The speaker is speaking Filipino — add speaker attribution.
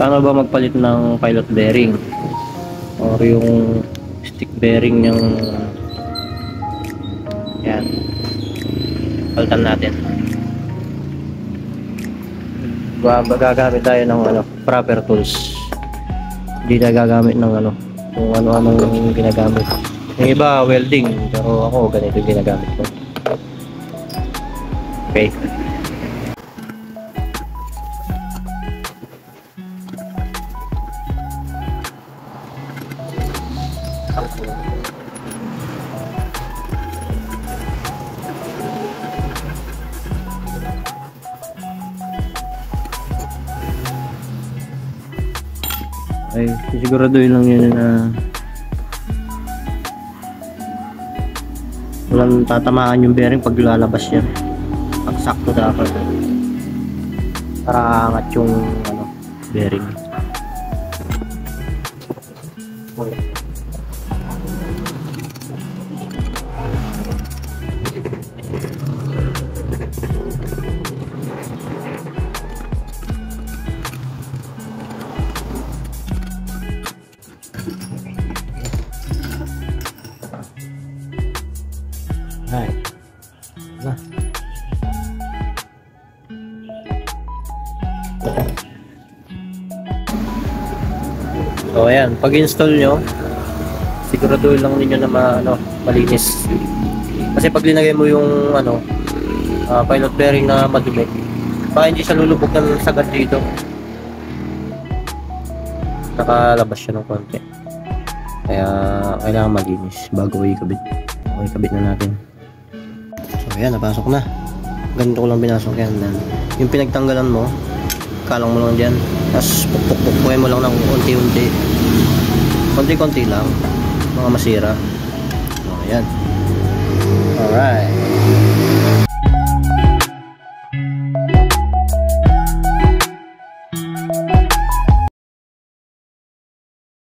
Speaker 1: Paano ba magpalit ng pilot bearing or yung stick bearing ng yan, palitan natin. Gagamit tayo ng proper tools, hindi na gagamit ng kung ano-anong ginagamit. Yung iba welding, pero ako ganito yung ginagamit ko. Okay. Ay, siguraduhin lang yun na walang tatamaan yung bearing pag lalabas yan. Pag sakto dapat para angat yung bearing. Ay, nah. So ayan, pag-install nyo, siguraduhin lang ninyo na malinis. Kasi pag linagay mo yung pilot bearing na madumi, baka hindi siya lulubog ng sagad dito. Nakalabas siya ng konti. Kaya kailangan malinis bago ikabit. Okay, kabit na natin. So ayan, napasok na. Ganito ko lang pinasok yan. Yung pinagtanggalan mo, kalang mo lang dyan, tapos pukpukuhin mo lang ng unti-unti, konti-konti lang, mga masira. So ayan. Alright.